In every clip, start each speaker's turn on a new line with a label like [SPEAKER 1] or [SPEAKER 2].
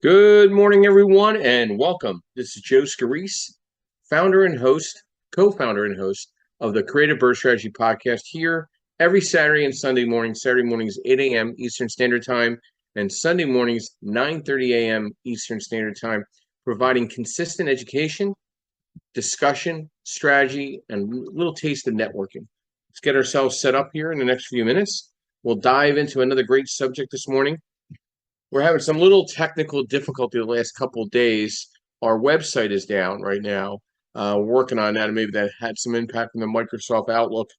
[SPEAKER 1] Good morning, everyone, and welcome. This is Joe Scarice, founder and host, co-founder and host of the Creative Birth Strategy podcast here every Saturday and Sunday morning. Saturday mornings, 8 a.m. Eastern Standard Time, and Sunday mornings, 9:30 a.m. Eastern Standard Time, providing consistent education, discussion, strategy, and a little taste of networking. Let's get ourselves set up here in the next few minutes. We'll dive into another great subject this morning. We're having some little technical difficulty the last couple of days. Our website is down right now. Working on that, and maybe that had some impact on the Microsoft Outlook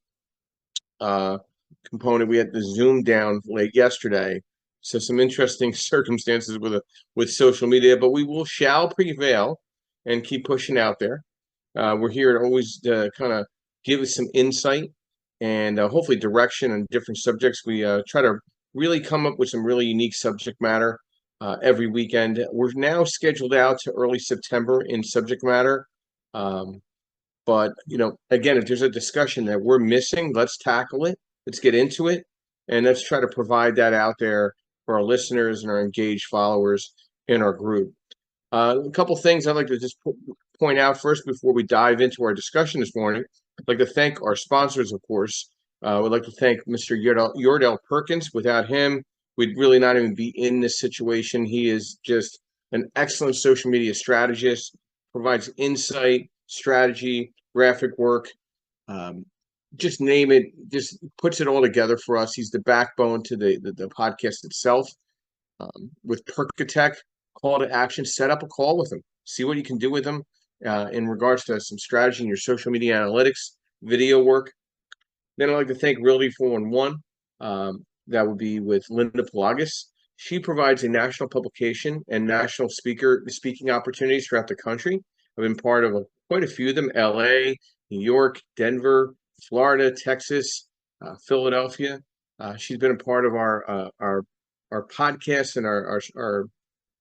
[SPEAKER 1] component. We had the Zoom down late yesterday, so some interesting circumstances with social media. But we shall prevail and keep pushing out there. We're here to always kind of give us some insight and hopefully direction on different subjects. We try to really come up with some really unique subject matter every weekend. We're now scheduled out to early September in subject matter. But, again, if there's a discussion that we're missing, let's tackle it. Let's get into it. And let's try to provide that out there for our listeners and our engaged followers in our group. A couple things I'd like to just point out first before we dive into our discussion this morning. I'd like to thank our sponsors, of course. We'd like to thank Mr. Yordell Perkins. Without him, we'd really not even be in this situation. He is just an excellent social media strategist, provides insight, strategy, graphic work, just name it, just puts it all together for us. He's the backbone to the podcast itself. With Perkatech, call to action, set up a call with him, see what you can do with him in regards to some strategy in your social media analytics, video work. Then I'd like to thank Realty 411. That would be with Linda Pelagas. She provides a national publication and national speaking opportunities throughout the country. I've been part of quite a few of them: LA, New York, Denver, Florida, Texas, Philadelphia. She's been a part of our podcast and our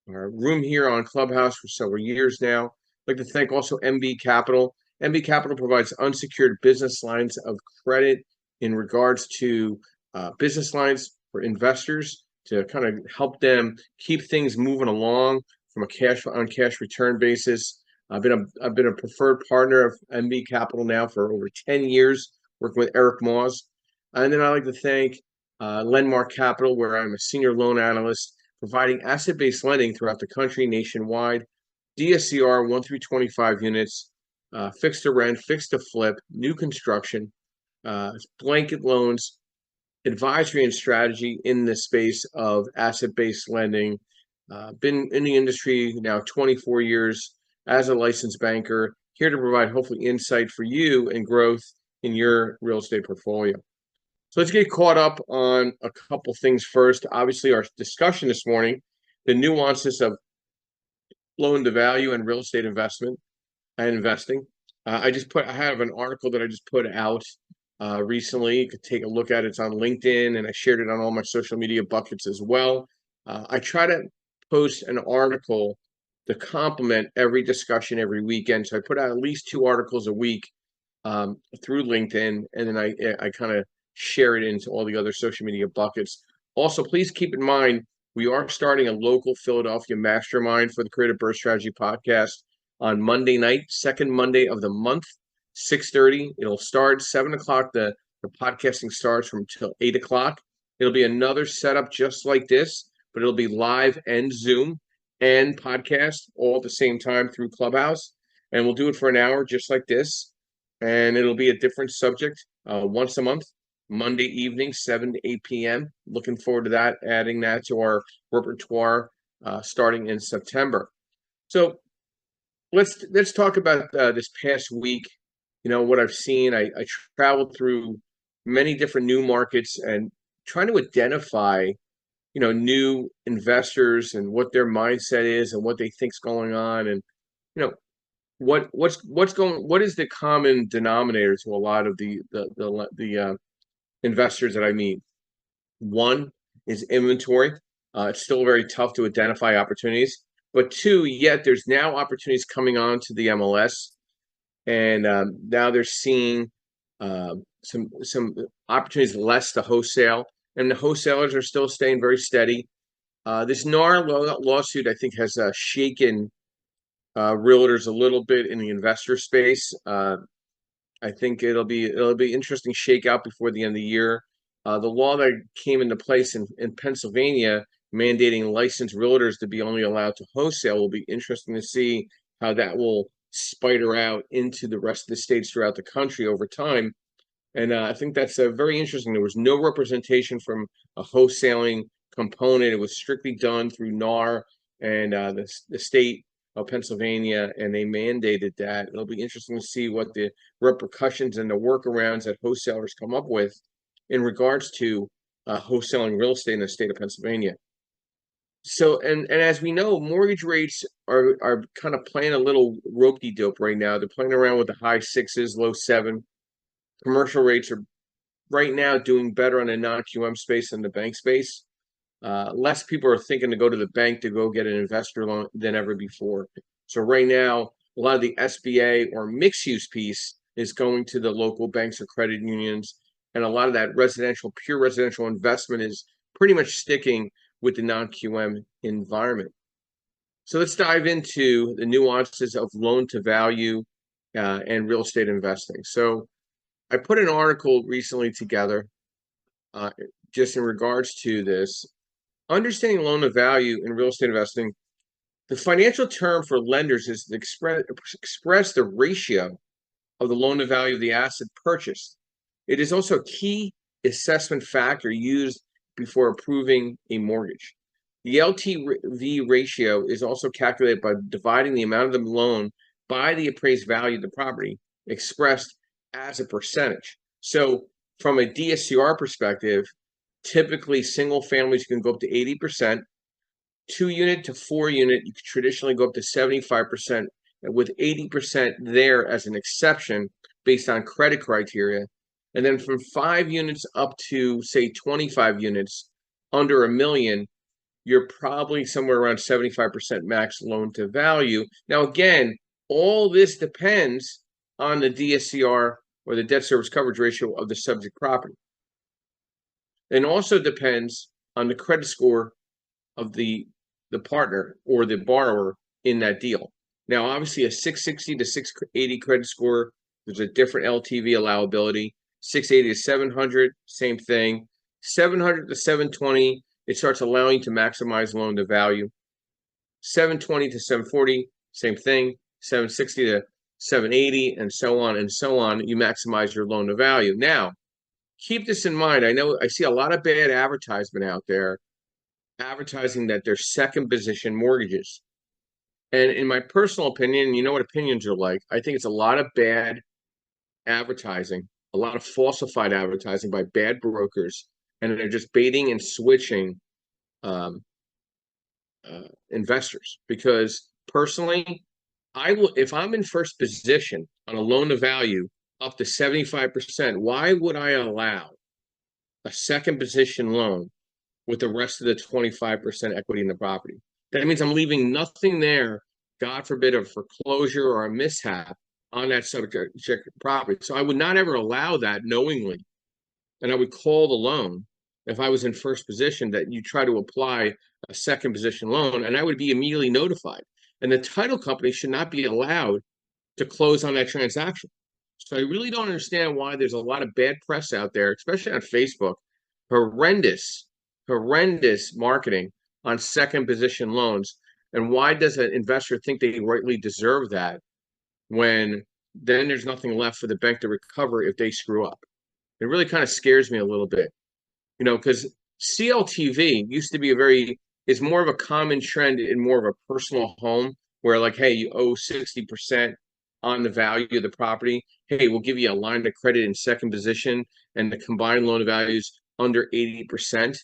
[SPEAKER 1] room here on Clubhouse for several years now. I'd like to thank also MB Capital. MB Capital provides unsecured business lines of credit in regards to business lines for investors to kind of help them keep things moving along from a cash on cash return basis. I've been a preferred partner of MB Capital now for over 10 years, working with Eric Moss. And then I'd like to thank Lenmark Capital, where I'm a senior loan analyst, providing asset-based lending throughout the country nationwide. DSCR 1 through 25 units, fixed to rent, fixed to flip, new construction, blanket loans, advisory and strategy in the space of asset-based lending. Been in the industry now 24 years as a licensed banker, here to provide hopefully insight for you and growth in your real estate portfolio. So let's get caught up on a couple things first. Obviously, our discussion this morning, the nuances of loan to value and real estate investment and investing. I have an article that I just put out recently. You could take a look at it. It's on LinkedIn, and I shared it on all my social media buckets as well. I try to post an article to complement every discussion every weekend. So I put out at least 2 articles a week through LinkedIn, and then I kind of share it into all the other social media buckets. Also, please keep in mind, we are starting a local Philadelphia mastermind for the Creative Birth Strategy podcast on Monday night, second Monday of the month, 6:30. It'll start 7 o'clock. The podcasting starts from till 8 o'clock. It'll be another setup just like this, but it'll be live and Zoom and podcast all at the same time through Clubhouse. And we'll do it for an hour just like this. And it'll be a different subject once a month, Monday evening, 7 to 8 p.m. Looking forward to that, adding that to our repertoire starting in September. So let's talk about this past week. What I've seen. I traveled through many different new markets and trying to identify new investors and what their mindset is and what they think's going on, and what is the common denominator to a lot of the investors that I meet. One is inventory. It's still very tough to identify opportunities, but 2, yet there's now opportunities coming on to the MLS, and now they're seeing some opportunities less to wholesale, and the wholesalers are still staying very steady. This NAR lawsuit, I think, has shaken realtors a little bit in the investor space. I think it'll be interesting shakeout before the end of the year. The law that came into place in Pennsylvania mandating licensed realtors to be only allowed to wholesale will be interesting to see how that will spider out into the rest of the states throughout the country over time. And I think that's very interesting. There was no representation from a wholesaling component. It was strictly done through NAR and the state of Pennsylvania, and they mandated that. It'll be interesting to see what the repercussions and the workarounds that wholesalers come up with in regards to wholesaling real estate in the state of Pennsylvania. So, and as we know, mortgage rates are kind of playing a little ropey-dope right now. They're playing around with the high sixes, low seven. Commercial rates are right now doing better on the non-QM space than the bank space. Less people are thinking to go to the bank to go get an investor loan than ever before. So right now, a lot of the SBA or mixed use piece is going to the local banks or credit unions. And a lot of that pure residential investment is pretty much sticking with the non-QM environment. So let's dive into the nuances of loan to value and real estate investing. So I put an article recently together just in regards to this. Understanding loan to value in real estate investing, the financial term for lenders is to express the ratio of the loan to value of the asset purchased. It is also a key assessment factor used before approving a mortgage. The LTV ratio is also calculated by dividing the amount of the loan by the appraised value of the property, expressed as a percentage. So from a DSCR perspective, typically single families can go up to 80%, 2-unit to 4-unit, you could traditionally go up to 75%, with 80% there as an exception based on credit criteria. And then from 5 units up to, say, 25 units, under $1 million, you're probably somewhere around 75% max loan to value. Now, again, all this depends on the DSCR or the debt service coverage ratio of the subject property. And also depends on the credit score of the partner or the borrower in that deal. Now, obviously, a 660 to 680 credit score, there's a different LTV allowability. 680 to 700, same thing. 700 to 720, it starts allowing you to maximize loan to value. 720 to 740, same thing. 760 to 780, and so on and so on. You maximize your loan to value. Now, keep this in mind. I know I see a lot of bad advertisement out there advertising that they're second position mortgages. And in my personal opinion, you know what opinions are like. I think it's a lot of bad advertising, a lot of falsified advertising by bad brokers, and they're just baiting and switching investors. Because personally, I will, if I'm in first position on a loan to value up to 75%, why would I allow a second position loan with the rest of the 25% equity in the property? That means I'm leaving nothing there, God forbid, a foreclosure or a mishap on that subject property. So I would not ever allow that knowingly. And I would call the loan if I was in first position that you try to apply a second position loan, and I would be immediately notified. And the title company should not be allowed to close on that transaction. So I really don't understand why there's a lot of bad press out there, especially on Facebook. Horrendous marketing on second position loans. And why does an investor think they rightly deserve that when then there's nothing left for the bank to recover if they screw up? It really kind of scares me a little bit, because CLTV used to be is more of a common trend in more of a personal home where, like, hey, you owe 60% on the value of the property. Hey, we'll give you a line of credit in second position, and the combined loan to values under 80%.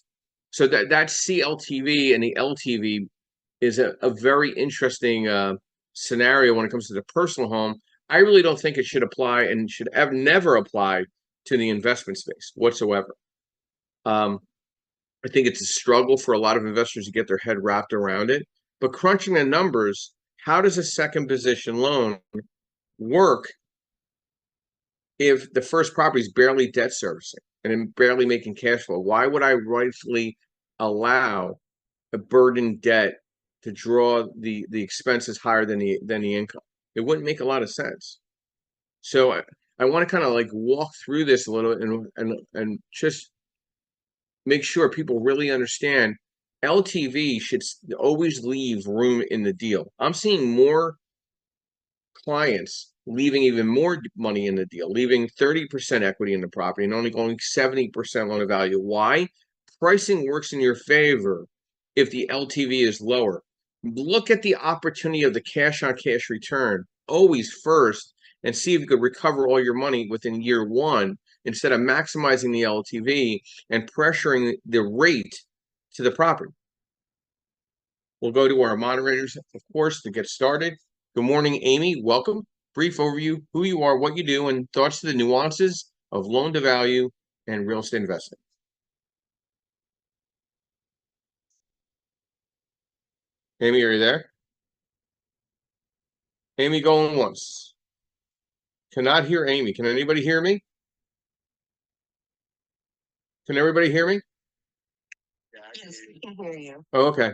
[SPEAKER 1] So that CLTV and the LTV is a very interesting scenario when it comes to the personal home. I really don't think it should apply and should never apply to the investment space whatsoever. I think it's a struggle for a lot of investors to get their head wrapped around it. But crunching the numbers, how does a second position loan work if the first property is barely debt servicing and barely making cash flow? Why would I rightfully allow a burden debt to draw the expenses higher than the income. It wouldn't make a lot of sense. So I want to kind of like walk through this a little and just make sure people really understand LTV should always leave room in the deal. I'm seeing more clients leaving even more money in the deal, leaving 30% equity in the property and only going 70% loan to value. Why? Pricing works in your favor if the LTV is lower. Look at the opportunity of the cash on cash return always first and see if you could recover all your money within year one instead of maximizing the LTV and pressuring the rate to the property. We'll go to our moderators, of course, to get started. Good morning, Amy. Welcome. Brief overview, who you are, what you do, and thoughts to the nuances of loan to value and real estate investing. Amy, are you there? Amy going once. Cannot hear Amy. Can anybody hear me? Can everybody hear me?
[SPEAKER 2] Yes, we can hear you.
[SPEAKER 1] Oh, okay.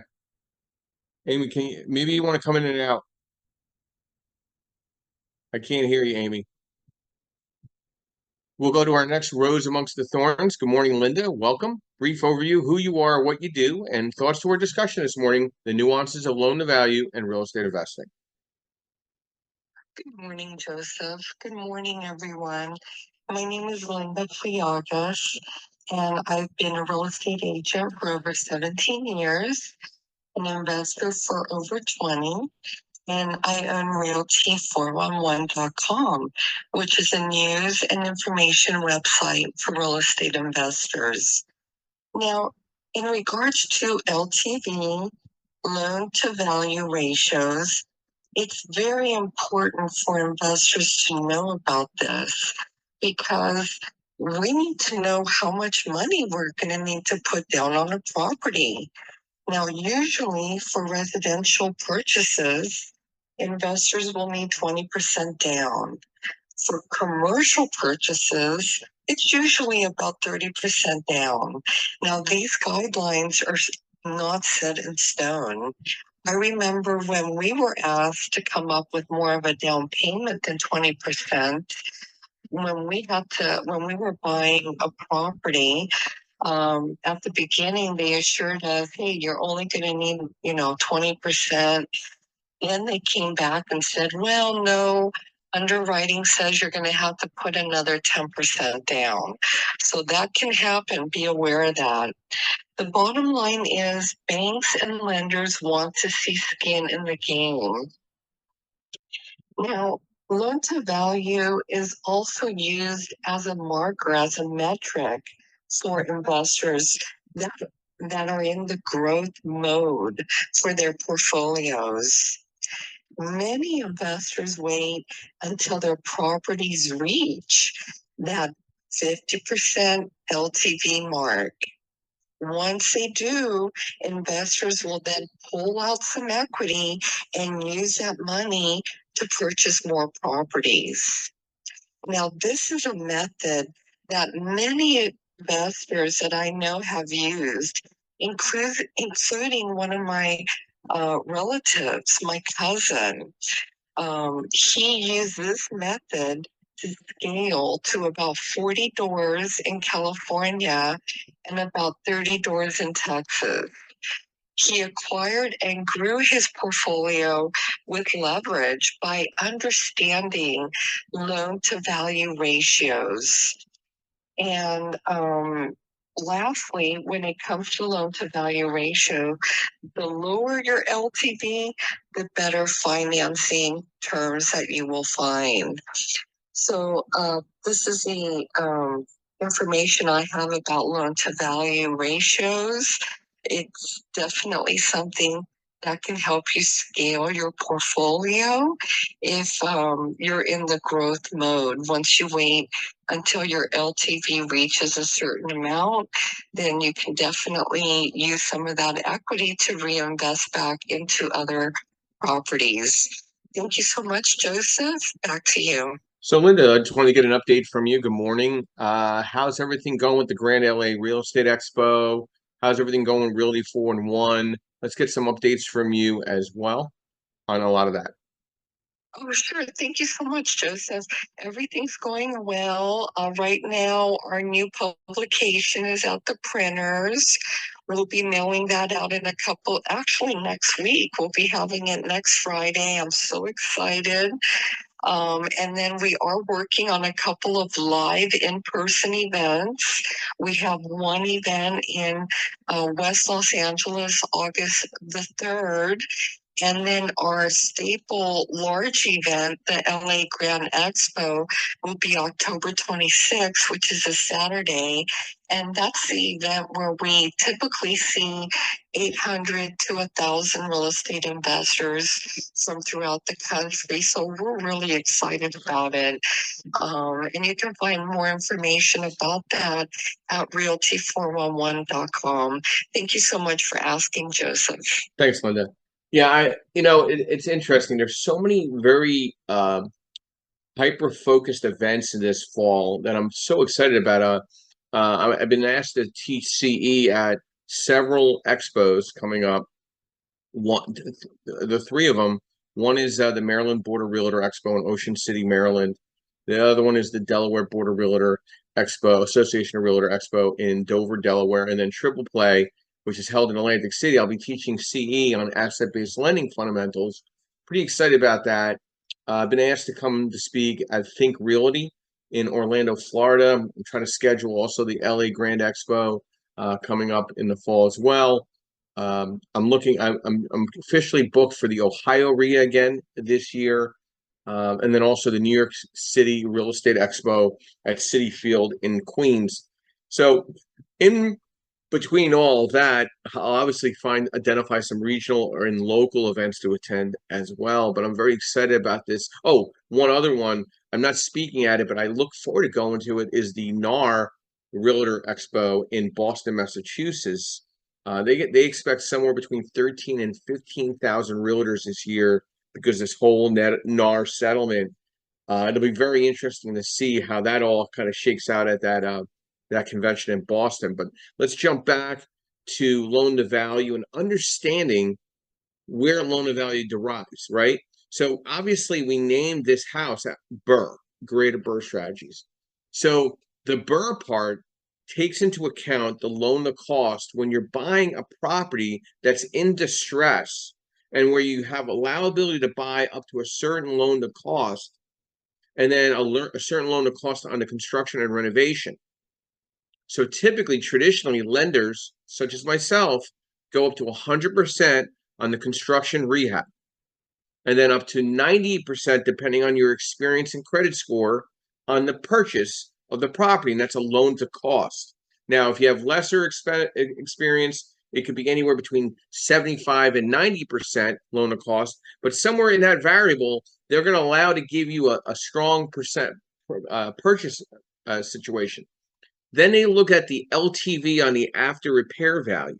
[SPEAKER 1] Amy, can you maybe you want to come in and out? I can't hear you, Amy. We'll go to our next Rose Amongst the Thorns. Good morning, Linda. Welcome. Brief overview, who you are, what you do, and thoughts to our discussion this morning, the nuances of loan to value and real estate investing.
[SPEAKER 2] Good morning, Joseph. Good morning, everyone. My name is Linda Fiagas, and I've been a real estate agent for over 17 years, an investor for over 20, and I own Realty411.com, which is a news and information website for real estate investors. Now, in regards to LTV, loan to value ratios, it's very important for investors to know about this because we need to know how much money we're going to need to put down on a property. Now, usually for residential purchases, investors will need 20% down. For commercial purchases, it's usually about 30% down. Now, these guidelines are not set in stone. I remember when we were asked to come up with more of a down payment than 20%, when we were buying a property, at the beginning, they assured us, hey, you're only going to need, 20%. Then they came back and said, well, no, underwriting says you're going to have to put another 10% down. So that can happen. Be aware of that. The bottom line is banks and lenders want to see skin in the game. Now, loan to value is also used as a marker, as a metric for investors that are in the growth mode for their portfolios. Many investors wait until their properties reach that 50% LTV mark. Once they do, investors will then pull out some equity and use that money to purchase more properties. Now, this is a method that many investors that I know have used, including one of my relatives, my cousin. He used this method to scale to about 40 doors in California and about 30 doors in Texas. He acquired and grew his portfolio with leverage by understanding loan to value ratios. And lastly, when it comes to loan to value ratio, the lower your LTV, the better financing terms that you will find. So this is the information I have about loan to value ratios. It's definitely something that can help you scale your portfolio if you're in the growth mode. Once you wait until your LTV reaches a certain amount, then you can definitely use some of that equity to reinvest back into other properties. Thank you so much, Joseph. Back to you.
[SPEAKER 1] So, Linda, I just want to get an update from you. Good morning. How's everything going with the Grand LA Real Estate Expo? How's everything going with Realty 4 and 1? let's get some updates from you as well on a lot of that.
[SPEAKER 2] Oh, sure. Thank you so much, Joseph. Everything's going well. Right now, our new publication is at the printers. We'll be mailing that out in actually next week. We'll be having it next Friday. I'm so excited. And then we are working on a couple of live in-person events. We have one event in West Los Angeles, August the 3rd. And then our staple large event, the LA Grand Expo, will be October 26th, which is a Saturday. And that's the event where we typically see 800 to 1,000 real estate investors from throughout the country. So we're really excited about it. And you can find more information about that at realty411.com. Thank you so much for asking, Joseph.
[SPEAKER 1] Thanks, Linda. Yeah, it's interesting. There's so many very hyper-focused events in this fall that I'm so excited about. I've been asked to teach CE at several expos coming up. The three of them. One is the Maryland Border Realtor Expo in Ocean City, Maryland. The other one is the Delaware Border Realtor Expo, Association of Realtor Expo in Dover, Delaware, and then Triple Play, which is held in Atlantic City. I'll be teaching CE on asset-based lending fundamentals. Pretty excited about that. I've been asked to come to speak at Think Realty in Orlando, Florida. I'm trying to schedule also the LA Grand Expo coming up in the fall as well. I'm officially booked for the Ohio RIA again this year, and then also the New York City Real Estate Expo at Citi Field in Queens. So in between all of that, I'll obviously identify some regional or in local events to attend as well. But I'm very excited about this. Oh, one other one. I'm not speaking at it, but I look forward to going to it, is the NAR Realtor Expo in Boston, Massachusetts. They expect somewhere between 13 and 15,000 realtors this year because this whole NAR settlement. It'll be very interesting to see how that all kind of shakes out at that convention in Boston. But let's jump back to loan to value and understanding where loan to value derives, right? So obviously we named this house at BRRRR, Greater BRRRR Strategies. So the BRRRR part takes into account the loan to cost when you're buying a property that's in distress and where you have allowability to buy up to a certain loan to cost, and then a certain loan to cost on the construction and renovation. So typically, traditionally, lenders such as myself go up to 100% on the construction rehab, and then up to 90% depending on your experience and credit score on the purchase of the property, and that's a loan to cost. Now, if you have lesser experience, it could be anywhere between 75 and 90% loan to cost, but somewhere in that variable, they're going to allow to give you a strong percent purchase situation. Then they look at the LTV on the after repair value,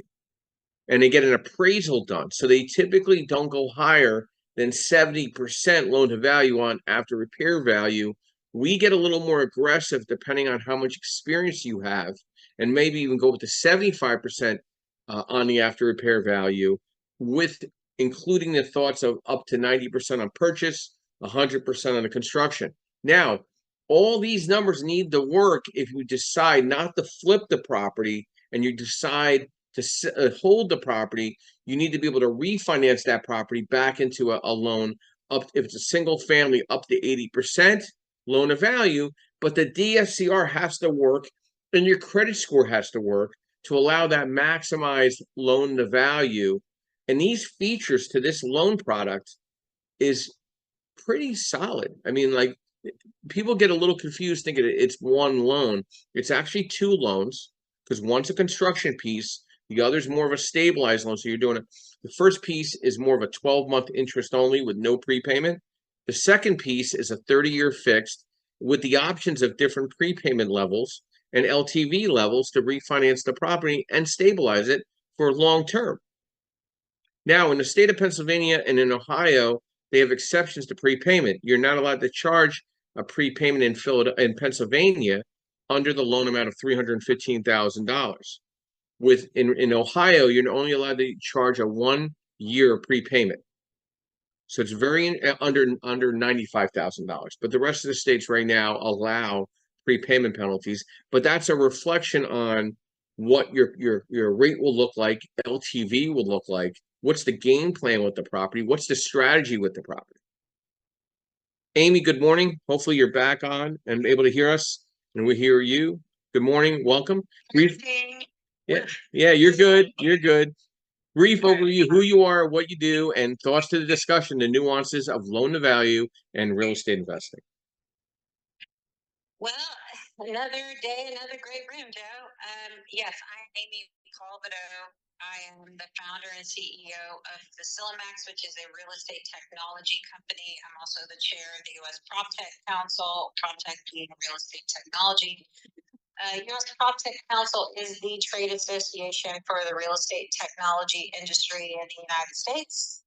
[SPEAKER 1] and they get an appraisal done. So they typically don't go higher than 70% loan to value on after repair value. We get a little more aggressive depending on how much experience you have, and maybe even go with the 75% on the after repair value, with including the thoughts of up to 90% on purchase, 100% on the construction. Now, all these numbers need to work if you decide not to flip the property and you decide to hold the property. You need to be able to refinance that property back into a loan up, if it's a single family, up to 80% loan to value, but the DSCR has to work and your credit score has to work to allow that maximized loan to value. And these features to this loan product is pretty solid. I mean, like, people get a little confused thinking it's one loan. It's actually two loans, because one's a construction piece, the other's more of a stabilized loan. So you're doing it. The first piece is more of a 12-month interest only with no prepayment. The second piece is a 30-year fixed with the options of different prepayment levels and LTV levels to refinance the property and stabilize it for long term. Now, in the state of Pennsylvania and in Ohio, they have exceptions to prepayment. You're not allowed to charge a prepayment in Pennsylvania under the loan amount of $315,000. In Ohio, you're only allowed to charge a 1 year prepayment. So it's very under $95,000. But the rest of the states right now allow prepayment penalties. But that's a reflection on what your rate will look like, LTV will look like. What's the game plan with the property? What's the strategy with the property? Amy, good morning. Hopefully you're back on and able to hear us, and we hear you. Good morning. Welcome. Brief, yeah, you're good. You're good. Brief overview, who you are, what you do, and thoughts to the discussion, the nuances of loan to value and real estate investing.
[SPEAKER 3] Well, another day, another great room, Joe. Yes, I'm Amy Calvado. I am the founder and CEO of Facilimax, which is a real estate technology company. I'm also the chair of the U.S. PropTech Council, PropTech being real estate technology. U.S. PropTech Council is the trade association for the real estate technology industry in the United States.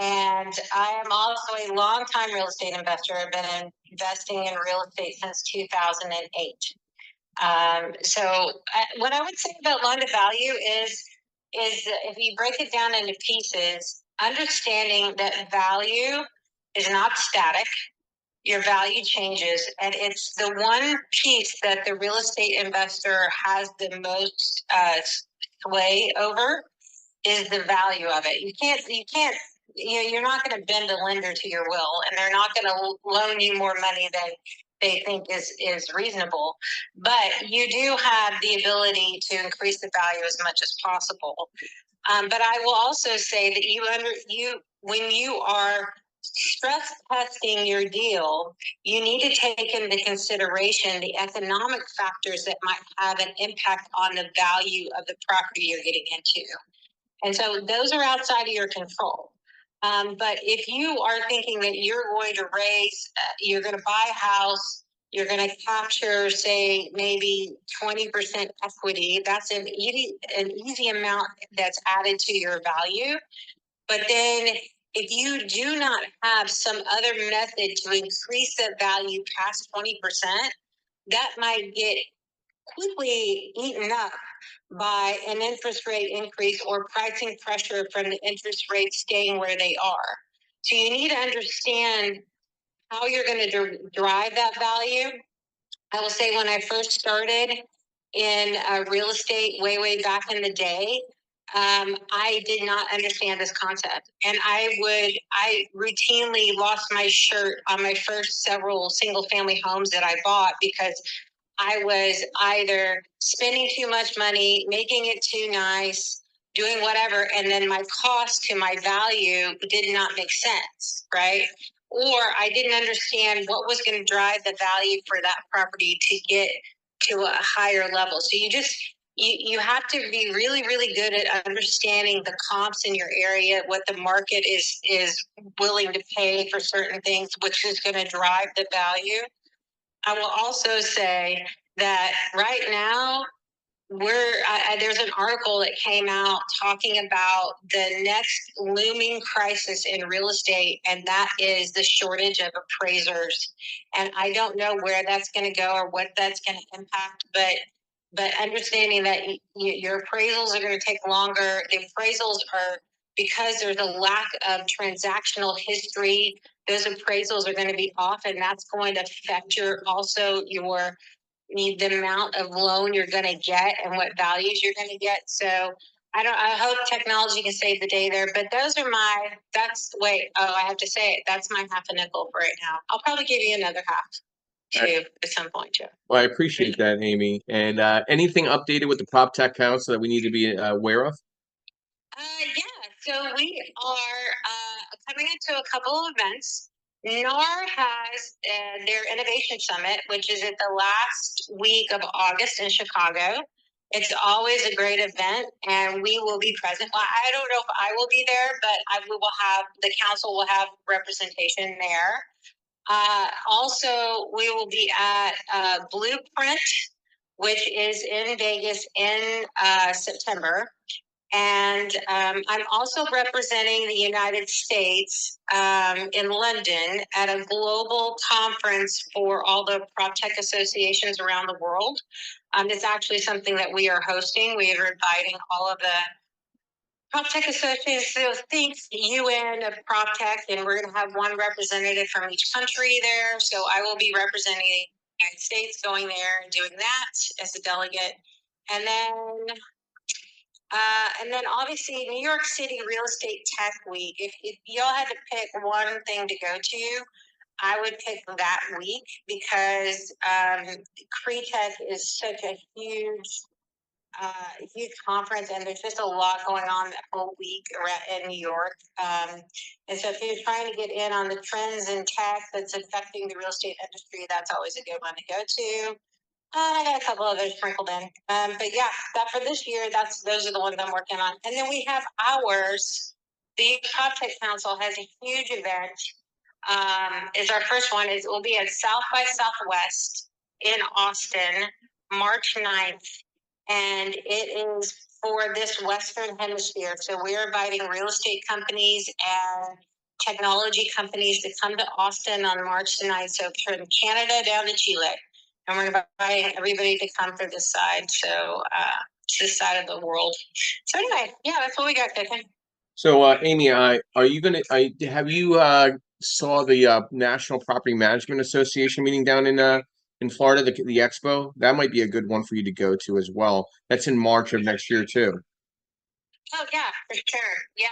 [SPEAKER 3] And I am also a longtime real estate investor. I've been investing in real estate since 2008. What I would say about loan to value is if you break it down into pieces, understanding that value is not static. Your value changes, and it's the one piece that the real estate investor has the most sway over is the value of it. You're not going to bend a lender to your will, and they're not going to loan you more money than they think is reasonable. But you do have the ability to increase the value as much as possible. But I will also say that when you are stress testing your deal, you need to take into consideration the economic factors that might have an impact on the value of the property you're getting into. And so those are outside of your control. But if you are thinking that you're going to you're going to buy a house, you're going to capture, say, maybe 20% equity, that's an easy amount that's added to your value. But then if you do not have some other method to increase the value past 20%, that might get quickly eaten up by an interest rate increase or pricing pressure from the interest rates staying where they are. So you need to understand how you're going to drive that value. I will say when I first started in real estate way back in the day, I did not understand this concept. And I routinely lost my shirt on my first several single family homes that I bought because I was either spending too much money, making it too nice, doing whatever, and then my cost to my value did not make sense, right? Or I didn't understand what was going to drive the value for that property to get to a higher level. So you have to be really good at understanding the comps in your area, what the market is willing to pay for certain things, which is going to drive the value. I will also say that right now there's an article that came out talking about the next looming crisis in real estate, and that is the shortage of appraisers. And I don't know where that's going to go or what that's going to impact, but understanding that your appraisals are going to take longer. The appraisals are, because there's a lack of transactional history, those appraisals are going to be off, and that's going to affect the amount of loan you're going to get and what values you're going to get. So I hope technology can save the day there, but I have to say it. That's my half a nickel for right now. I'll probably give you another half too at some point, Joe.
[SPEAKER 1] Well, I appreciate that, Amy. And anything updated with the PropTech Council that we need to be aware of?
[SPEAKER 3] Yeah, so we are coming into a couple of events. NAR has their Innovation Summit, which is at the last week of August in Chicago. It's always a great event, and we will be present. Well, I don't know if I will be there, but the council will have representation there. Also, we will be at Blueprint, which is in Vegas in September. And I'm also representing the United States in London at a global conference for all the PropTech associations around the world. It's actually something that we are hosting. We are inviting all of the PropTech associates, so think UN of PropTech, and we're going to have one representative from each country there. So I will be representing the United States, going there and doing that as a delegate. And then obviously New York City Real Estate Tech Week. If y'all had to pick one thing to go to, I would pick that week because CRETech is such a huge conference, and there's just a lot going on that whole week in New York. And so if you're trying to get in on the trends in tech that's affecting the real estate industry, that's always a good one to go to. I got a couple others sprinkled in. But yeah, that for this year, those are the ones I'm working on. And then we have ours. The PropTech Council has a huge event. Is our first one. It will be at South by Southwest in Austin, March 9th. And it is for this Western Hemisphere. So we're inviting real estate companies and technology companies to come to Austin on March 9th. So from Canada down to Chile. And we're inviting everybody to come for this side. So this side of the world. So anyway, yeah, that's what we got cooking.
[SPEAKER 1] So, Amy, are you gonna? Have you saw the National Property Management Association meeting down in Florida, the expo? That might be a good one for you to go to as well. That's in March of next year too.
[SPEAKER 3] Oh yeah, for sure. Yeah,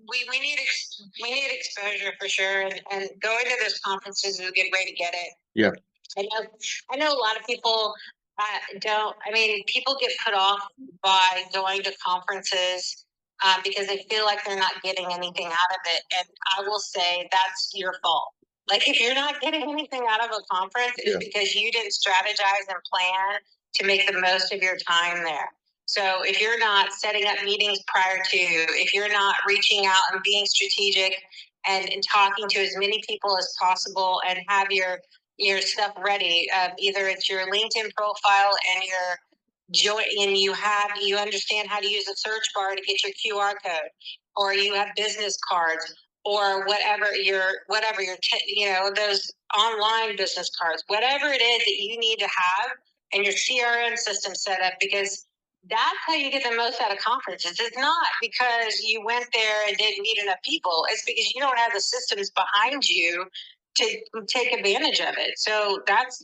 [SPEAKER 3] we need exposure for sure, and going to those conferences is a good way to get it.
[SPEAKER 1] Yeah.
[SPEAKER 3] I know a lot of people don't. I mean, people get put off by going to conferences because they feel like they're not getting anything out of it, and I will say that's your fault. Like if you're not getting anything out of a conference, it's because you didn't strategize and plan to make the most of your time there. So if you're not setting up meetings prior to, if you're not reaching out and being strategic and talking to as many people as possible and have your stuff ready, either it's your LinkedIn profile and you understand how to use a search bar to get your QR code, or you have business cards, or whatever those online business cards, whatever it is that you need to have, and your CRM system set up, because that's how you get the most out of conferences. It's not because you went there and didn't meet enough people. It's because you don't have the systems behind you to take advantage of it. So that's,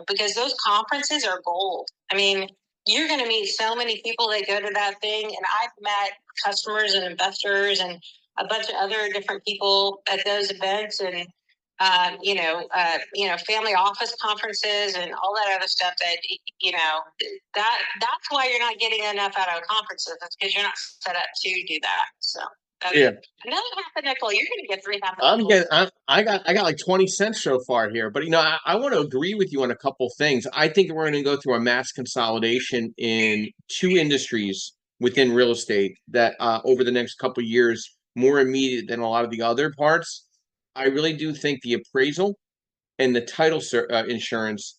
[SPEAKER 3] because those conferences are gold. I mean, you're going to meet so many people that go to that thing. And I've met customers and investors and a bunch of other different people at those events, and family office conferences and all that other stuff that's why you're not getting enough out of conferences. That's because you're not set up to do that. So
[SPEAKER 1] yeah,
[SPEAKER 3] another half a nickel. You're going to get three half a nickels.
[SPEAKER 1] I got like 20 cents so far here, but I want to agree with you on a couple things. I think we're going to go through a mass consolidation in two industries within real estate that over the next couple of years, more immediate than a lot of the other parts. I really do think the appraisal and the title insurance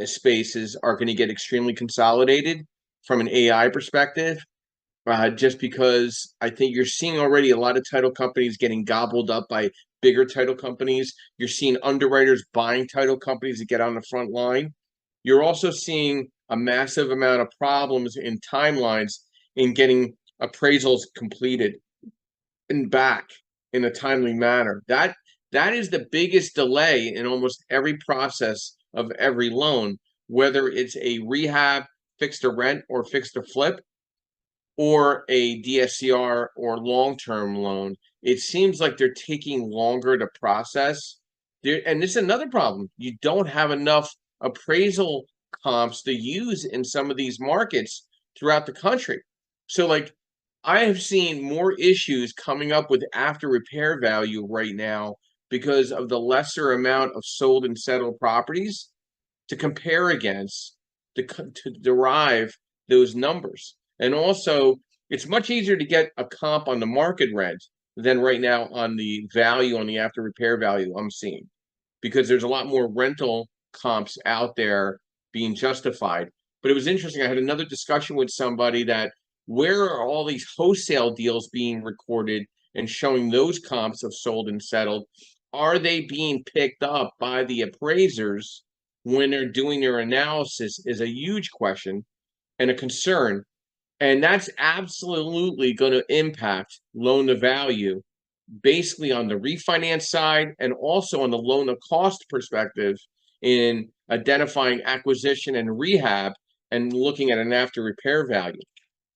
[SPEAKER 1] spaces are going to get extremely consolidated from an AI perspective. Just because I think you're seeing already a lot of title companies getting gobbled up by bigger title companies. You're seeing underwriters buying title companies to get on the front line. You're also seeing a massive amount of problems in timelines in getting appraisals completed and back in a timely manner. That is the biggest delay in almost every process of every loan, whether it's a rehab, fixed to rent, or fixed to flip, or a DSCR or long-term loan. It seems like they're taking longer to process. And this is another problem. You don't have enough appraisal comps to use in some of these markets throughout the country. So like I have seen more issues coming up with after repair value right now because of the lesser amount of sold and settled properties to compare against to derive those numbers. And also, it's much easier to get a comp on the market rent than right now on the value, on the after repair value I'm seeing, because there's a lot more rental comps out there being justified. But it was interesting. I had another discussion with somebody that where are all these wholesale deals being recorded and showing those comps of sold and settled? Are they being picked up by the appraisers when they're doing their analysis is a huge question and a concern. And that's absolutely going to impact loan to value, basically on the refinance side and also on the loan to cost perspective in identifying acquisition and rehab and looking at an after repair value.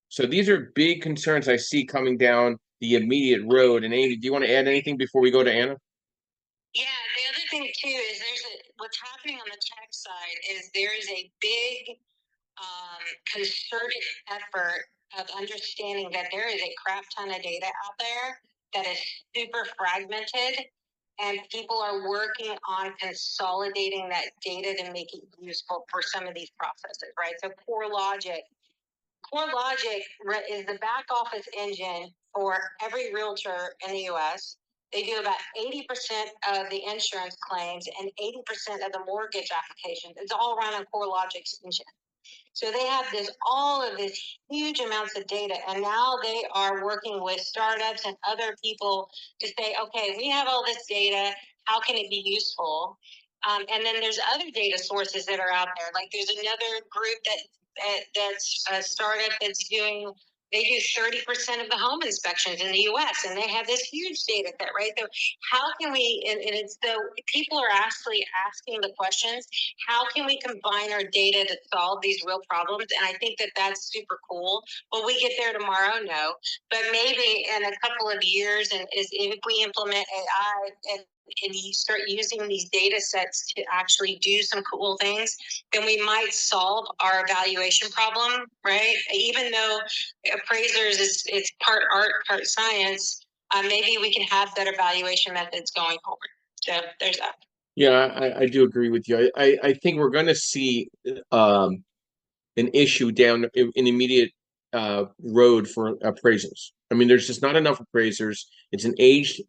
[SPEAKER 1] So these are big concerns I see coming down the immediate road. And Amy, do you want to add anything before we go to Anna?
[SPEAKER 3] Yeah, the other thing too is what's happening on the tech side is there is a big concerted effort of understanding that there is a crap ton of data out there that is super fragmented, and people are working on consolidating that data to make it useful for some of these processes, right? So CoreLogic is the back office engine for every realtor in the U.S. They do about 80% of the insurance claims and 80% of the mortgage applications. It's all run on CoreLogic's engine. So they have all of this huge amounts of data, and now they are working with startups and other people to say, okay, we have all this data. How can it be useful? And then there's other data sources that are out there. Like there's another group that's a startup that's they do 30% of the home inspections in the U.S. and they have this huge data set, right? So how can we, and it's people are actually asking the questions, how can we combine our data to solve these real problems? And I think that that's super cool. Will we get there tomorrow? No. But maybe in a couple of years, and if we implement AI and you start using these data sets to actually do some cool things, then we might solve our evaluation problem, right? Even though appraisers it's part art, part science, maybe we can have better valuation methods going forward. So there's that.
[SPEAKER 1] Yeah, I do agree with you. I think we're going to see an issue down an immediate road for appraisals. I mean, there's just not enough appraisers. It's an aged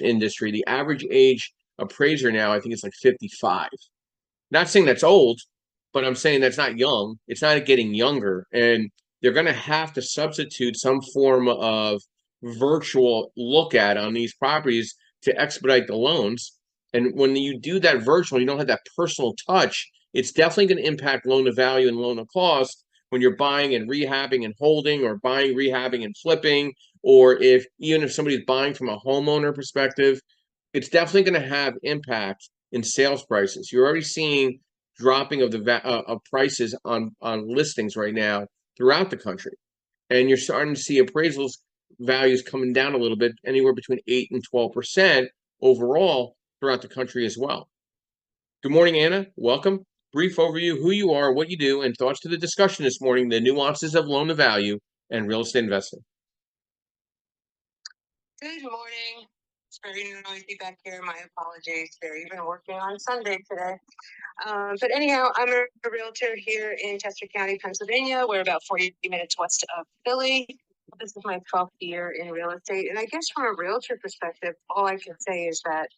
[SPEAKER 1] industry. The average age appraiser now, I think it's like 55. Not saying that's old, but I'm saying that's not young. It's not getting younger. And they're going to have to substitute some form of virtual look at on these properties to expedite the loans. And when you do that virtual, you don't have that personal touch. It's definitely going to impact loan to value and loan to cost when you're buying and rehabbing and holding, or buying, rehabbing, and flipping, or even if somebody's buying from a homeowner perspective, it's definitely going to have impact in sales prices. You're already seeing dropping of of prices on listings right now throughout the country, and you're starting to see appraisals values coming down a little bit, anywhere between 8 and 12% overall throughout the country as well. Good morning, Anna. Welcome. Brief overview: who you are, what you do, and thoughts to the discussion this morning: the nuances of loan to value and real estate investing.
[SPEAKER 2] Good morning. It's very noisy back here. My apologies. They're even working on Sunday today. But anyhow, I'm a realtor here in Chester County, Pennsylvania. We're about 40 minutes west of Philly. This is my 12th year in real estate. And I guess from a realtor perspective, all I can say is that,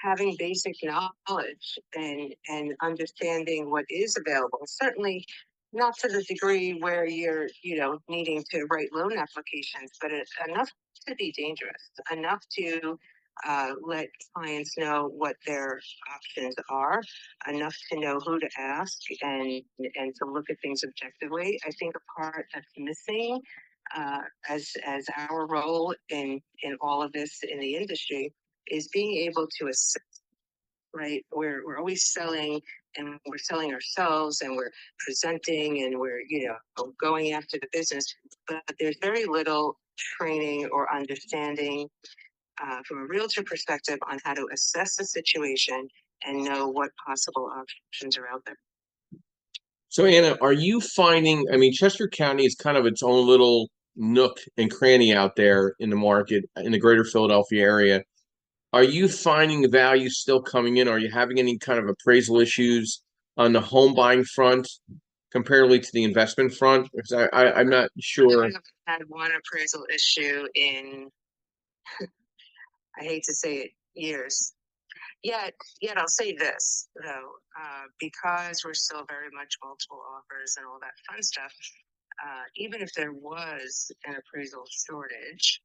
[SPEAKER 2] having basic knowledge and understanding what is available, certainly not to the degree where you're, needing to write loan applications, but enough to be dangerous, enough to let clients know what their options are, enough to know who to ask and to look at things objectively. I think a part that's missing as our role in all of this in the industry is being able to assess, right? We're always selling, and we're selling ourselves, and we're presenting, and we're going after the business, but there's very little training or understanding from a realtor perspective on how to assess the situation and know what possible options are out there.
[SPEAKER 1] So, Anna, are you finding, I mean, Chester County is kind of its own little nook and cranny out there in the market in the greater Philadelphia area. Are you finding the value still coming in? Are you having any kind of appraisal issues on the home buying front comparatively to the investment front? Because I'm not sure.
[SPEAKER 2] I've had one appraisal issue in, I hate to say it, years. Yet I'll say this though, because we're still very much multiple offers and all that fun stuff. Even if there was an appraisal shortage,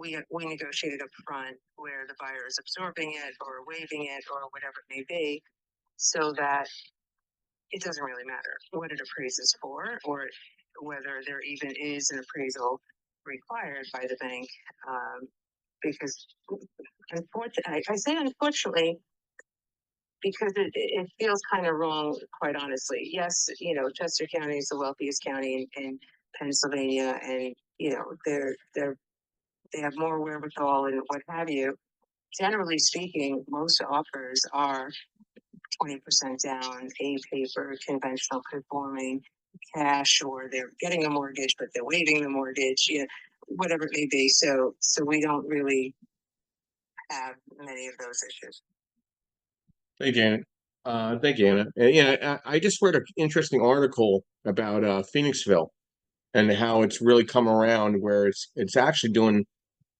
[SPEAKER 2] we negotiate up front where the buyer is absorbing it or waiving it or whatever it may be, so that it doesn't really matter what it appraises for or whether there even is an appraisal required by the bank. Because unfortunately, I say unfortunately, because it feels kind of wrong, quite honestly. Yes, Chester County is the wealthiest county in Pennsylvania, and they have more wherewithal and what have you. Generally speaking, most offers are 20% down, A paper, conventional conforming, cash, or they're getting a mortgage, but they're waiving the mortgage, whatever it may be. So we don't really have many of those issues.
[SPEAKER 1] Thank you, Anna. Thank you, Anna. And, yeah, I just read an interesting article about Phoenixville and how it's really come around where it's actually doing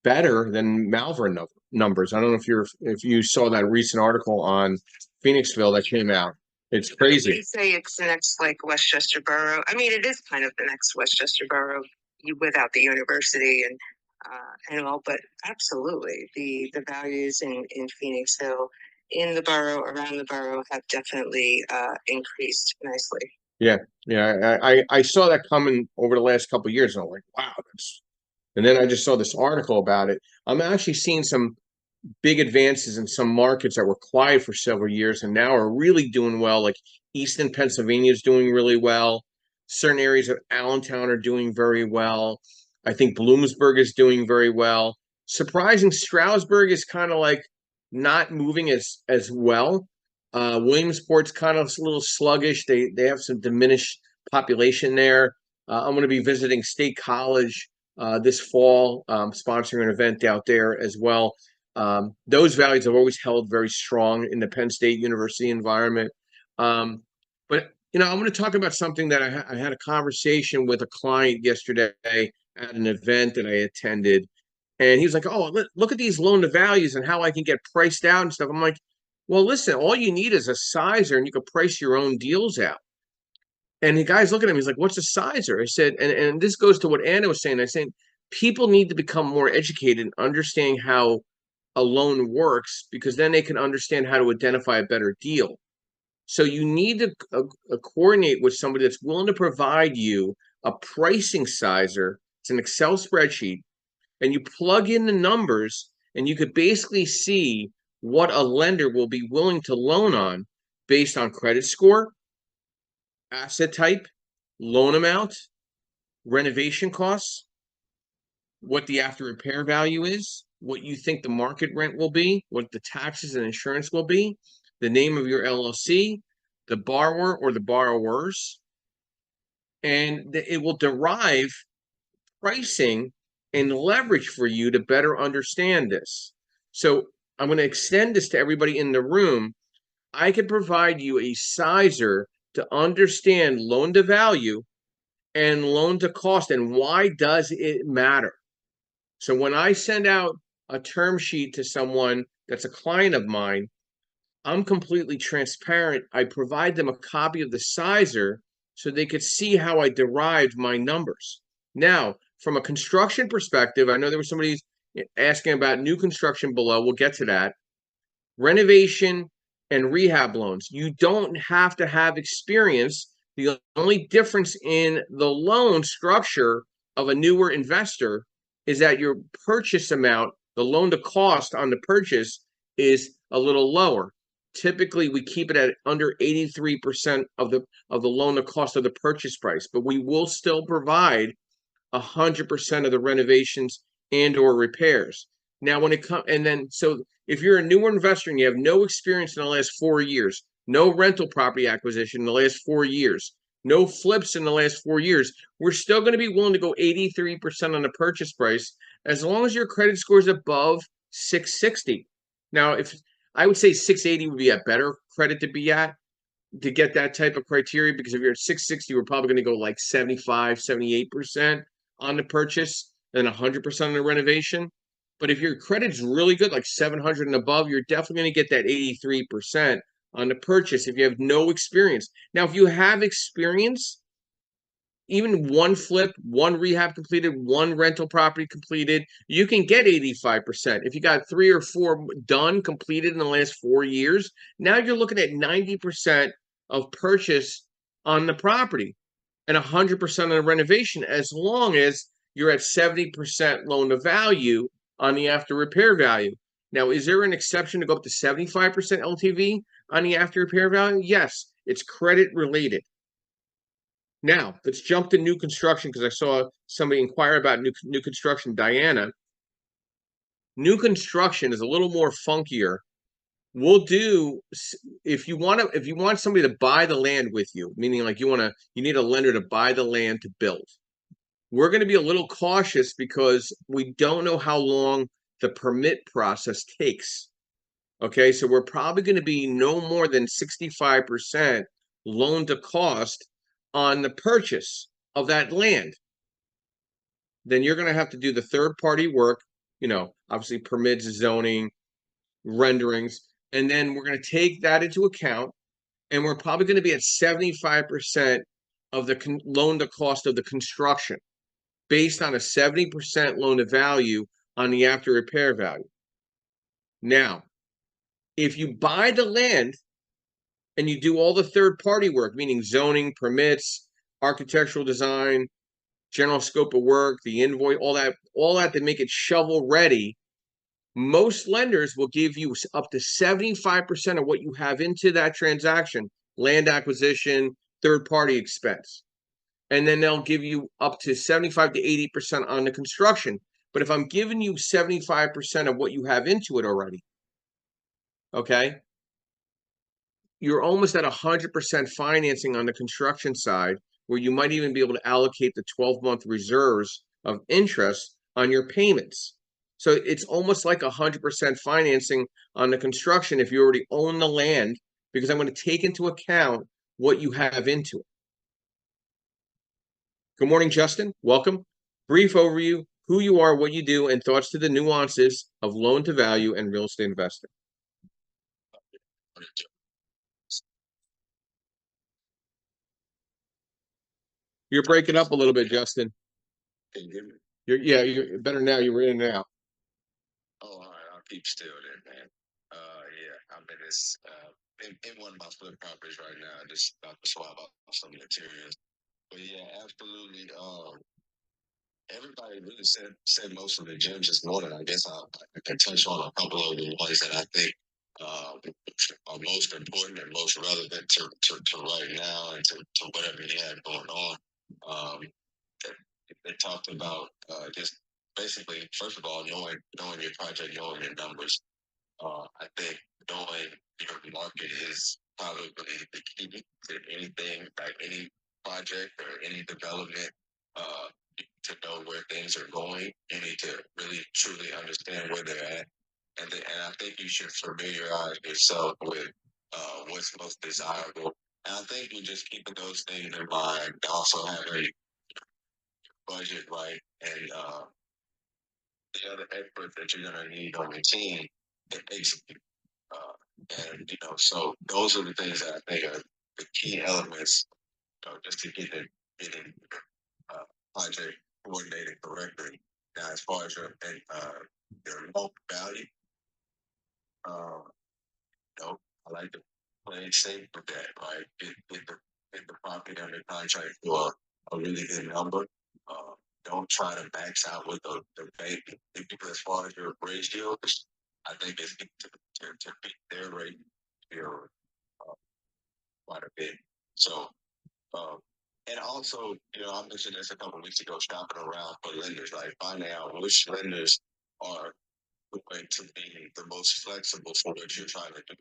[SPEAKER 1] better than Malvern numbers. I don't know if you saw that recent article on Phoenixville that came out. It's crazy.
[SPEAKER 2] They say it's the next like Westchester borough. I mean, it is kind of the next Westchester borough without the university and all, but absolutely the values in Phoenixville, in the borough, around the borough, have definitely increased nicely.
[SPEAKER 1] Yeah, I saw that coming over the last couple of years, and I'm like, wow, and then I just saw this article about it. I'm actually seeing some big advances in some markets that were quiet for several years and now are really doing well. Like Easton, Pennsylvania is doing really well. Certain areas of Allentown are doing very well. I think Bloomsburg is doing very well. Surprising, Stroudsburg is kind of like not moving as well. Williamsport's kind of a little sluggish. They have some diminished population there. I'm going to be visiting State College this fall, sponsoring an event out there as well. Those values have always held very strong in the Penn State University environment. But I want to talk about something that I had a conversation with a client yesterday at an event that I attended, and he was like, "Oh, look at these loan to values and how I can get priced out and stuff." I'm like, "Well, listen, all you need is a sizer, and you can price your own deals out." And the guy's looking at me, he's like, "What's a sizer?" I said, and this goes to what Anna was saying. I said, people need to become more educated in understanding how a loan works, because then they can understand how to identify a better deal. So you need to coordinate with somebody that's willing to provide you a pricing sizer. It's an Excel spreadsheet, and you plug in the numbers, and you could basically see what a lender will be willing to loan on based on credit score, asset type, loan amount, renovation costs, what the after repair value is, what you think the market rent will be, what the taxes and insurance will be, the name of your LLC, the borrower or the borrowers, and it will derive pricing and leverage for you to better understand this. So I'm going to extend this to everybody in the room. I could provide you a sizer to understand loan to value and loan to cost, and why does it matter? So when I send out a term sheet to someone that's a client of mine, I'm completely transparent. I provide them a copy of the sizer so they could see how I derived my numbers. Now, from a construction perspective, I know there was somebody asking about new construction below. We'll get to that. Renovation and rehab loans. You don't have to have experience. The only difference in the loan structure of a newer investor is that your purchase amount, the loan to cost on the purchase, is a little lower. Typically, we keep it at under 83% of the loan to cost of the purchase price, but we will still provide 100% of the renovations and or repairs. Now, when it comes, and then so if you're a newer investor and you have no experience in the last 4 years, no rental property acquisition in the last 4 years, no flips in the last 4 years, we're still going to be willing to go 83% on the purchase price as long as your credit score is above 660. Now, if I would say 680 would be a better credit to be at to get that type of criteria, because if you're at 660, we're probably going to go like 75, 78% on the purchase and 100% on the renovation. But if your credit's really good, like 700 and above, you're definitely going to get that 83% on the purchase if you have no experience. Now, if you have experience, even one flip, one rehab completed, one rental property completed, you can get 85%. If you got 3 or 4 done, completed in the last 4 years, now you're looking at 90% of purchase on the property and 100% on the renovation, as long as you're at 70% loan to value on the after repair value. Now, is there an exception to go up to 75% LTV on the after repair value? Yes, it's credit related. Now, let's jump to new construction because I saw somebody inquire about new construction. Diana, new construction is a little more funkier. We'll do if you want somebody to buy the land with you, meaning like you need a lender to buy the land to build. We're going to be a little cautious because we don't know how long the permit process takes. Okay, so we're probably going to be no more than 65% loan to cost on the purchase of that land. Then you're going to have to do the third party work, obviously permits, zoning, renderings, and then we're going to take that into account, and we're probably going to be at 75% of the loan to cost of the construction based on a 70% loan to value on the after repair value. Now, if you buy the land and you do all the third party work, meaning zoning, permits, architectural design, general scope of work, the invoice, all that to make it shovel ready, most lenders will give you up to 75% of what you have into that transaction, land acquisition, third party expense. And then they'll give you up to 75 to 80% on the construction. But if I'm giving you 75% of what you have into it already, okay, you're almost at 100% financing on the construction side, where you might even be able to allocate the 12-month reserves of interest on your payments. So it's almost like 100% financing on the construction if you already own the land, because I'm going to take into account what you have into it. Good morning, Justin. Welcome. Brief overview, who you are, what you do, and thoughts to the nuances of loan to value and real estate investing. You're breaking up a little bit, Justin.
[SPEAKER 4] Can you hear me?
[SPEAKER 1] You're better now. You were in and out.
[SPEAKER 4] Oh, all right. I'll keep still then, man. Yeah, I'm in this, in one of my flip properties right now. Just about to swap out some materials. But yeah, absolutely. Everybody really said most of the gems this morning. I guess I can touch on a couple of the ones that I think are most important and most relevant to right now and to whatever you have going on. They talked about just basically, first of all, knowing your project, knowing your numbers. I think knowing your market is probably the key to anything, like any project or any development. To know where things are going, you need to really truly understand where they're at, and I think you should familiarize yourself with what's most desirable. And I think we're just keeping those things in mind. Also having budget right and the other experts that you're gonna need on your team to execute. And so those are the things that I think are the key elements, just to get the project coordinated correctly. Now, as far as your loan value, I like to play it safe with that, right? Get the property under contract for a really good number. Don't try to max out with the bank, because as far as your ratios, I think it's to beat their rate here quite a bit. So, and also, I mentioned this a couple of weeks ago, shopping around for lenders, like finding out which lenders are going to be the most flexible for what you're trying to do.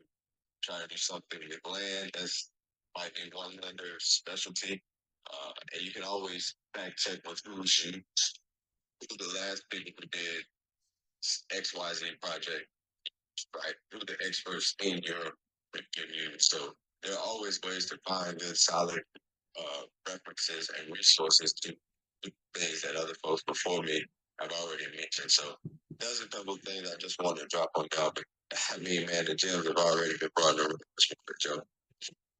[SPEAKER 4] Trying to do something with land, that's might be one lender's specialty. And you can always fact check with who the last people who did XYZ project, right? Who the experts in your use. So there are always ways to find good, solid references and resources to things that other folks before me have already mentioned. So there's a couple of things I just wanted to drop on y'all. But I mean, man, the gems have already been brought over, Joe.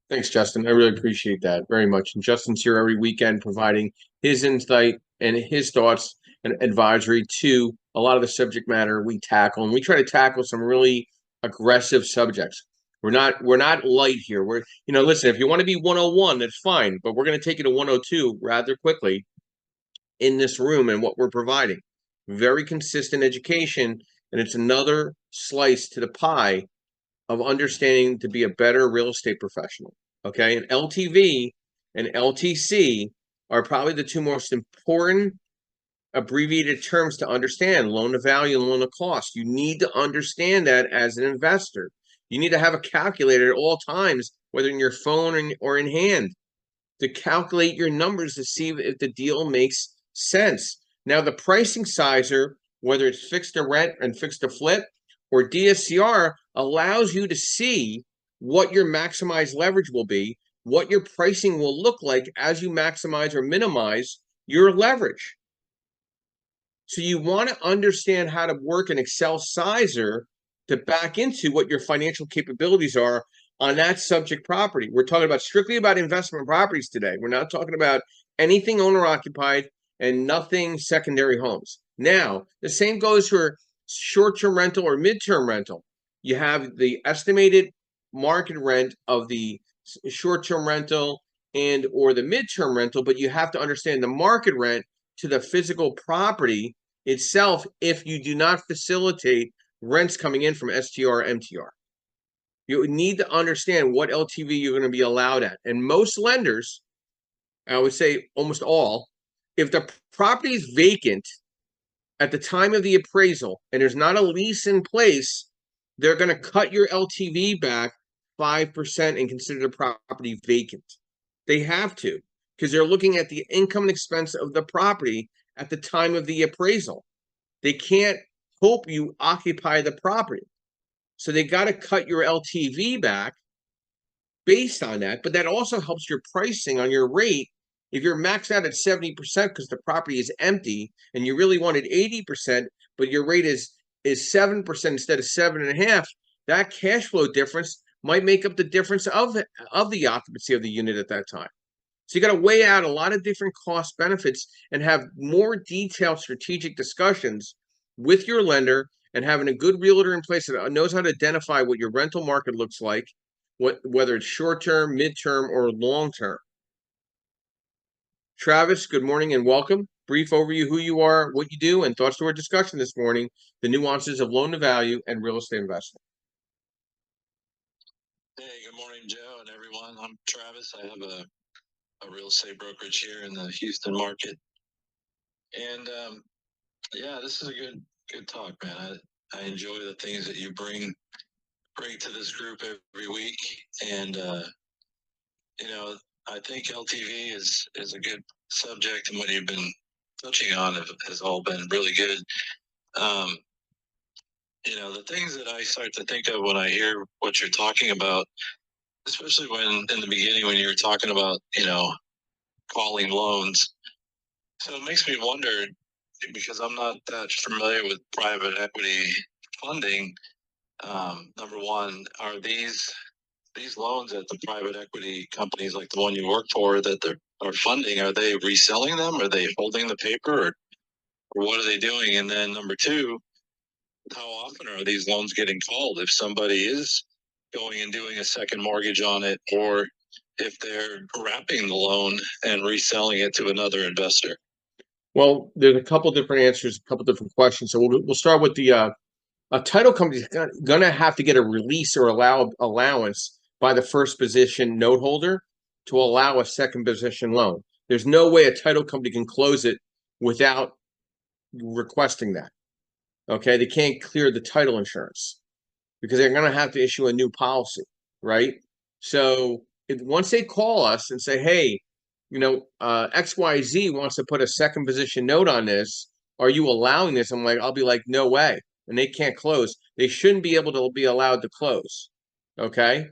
[SPEAKER 1] Thanks, Justin. I really appreciate that very much. And Justin's here every weekend providing his insight and his thoughts and advisory to a lot of the subject matter we tackle. And we try to tackle some really aggressive subjects. We're not light here. We're, listen, if you want to be 101, that's fine, but we're going to take you to 102 rather quickly in this room and what we're providing. Very consistent education, and it's another slice to the pie of understanding to be a better real estate professional. Okay. And LTV and LTC are probably the two most important abbreviated terms to understand: loan to value and loan to cost. You need to understand that as an investor. You need to have a calculator at all times, whether in your phone or in hand, to calculate your numbers to see if the deal makes sense. Now, the pricing sizer, whether it's fixed to rent and fixed to flip or DSCR, allows you to see what your maximized leverage will be, what your pricing will look like as you maximize or minimize your leverage. So you want to understand how to work an Excel sizer to back into what your financial capabilities are on that subject property. We're talking about strictly about investment properties today. We're not talking about anything owner occupied and nothing secondary homes. Now, the same goes for short-term rental or mid-term rental. You have the estimated market rent of the short-term rental and or the mid-term rental, but you have to understand the market rent to the physical property itself if you do not facilitate rents coming in from STR or MTR. You need to understand what LTV you're going to be allowed at. And most lenders, I would say almost all, if the property is vacant at the time of the appraisal and there's not a lease in place, they're going to cut your LTV back 5% and consider the property vacant. They have to, because they're looking at the income and expense of the property at the time of the appraisal. They can't hope you occupy the property. So they got to cut your LTV back based on that. But that also helps your pricing on your rate. If you're maxed out at 70% because the property is empty and you really wanted 80%, but your rate is 7% instead of 7.5%, that cash flow difference might make up the difference of the occupancy of the unit at that time. So you got to weigh out a lot of different cost benefits and have more detailed strategic discussions with your lender, and having a good realtor in place that knows how to identify what your rental market looks like, whether it's short-term, mid-term, or long-term. Travis, good morning and welcome. Brief overview who you are, what you do, and thoughts to our discussion this morning: the nuances of loan to value and real estate investing.
[SPEAKER 4] Hey, good morning, Joe and everyone. I'm Travis. I have a real estate brokerage here in the Houston market. And yeah, this is a good talk, man. I enjoy the things that you bring to this group every week. And I think LTV is a good subject, and what you've been touching on has all been really good. The things that I start to think of when I hear what you're talking about, especially when in the beginning when you were talking about, calling loans. So it makes me wonder, because I'm not that familiar with private equity funding. Number one, are these loans at the private equity companies like the one you work for that are funding, are they reselling them? Are they holding the paper, or what are they doing? And then number two, how often are these loans getting called if somebody is going and doing a second mortgage on it, or if they're wrapping the loan and reselling it to another investor?
[SPEAKER 1] Well, there's a couple different answers, a couple different questions. So we'll start with the a title company is going to have to get a release or allowance by the first position note holder to allow a second position loan. There's no way a title company can close it without requesting that. Okay, they can't clear the title insurance because they're going to have to issue a new policy, right? So once they call us and say, hey, XYZ wants to put a second position note on this, are you allowing this? I'll be like, no way. And they can't close. They shouldn't be able to be allowed to close. Okay.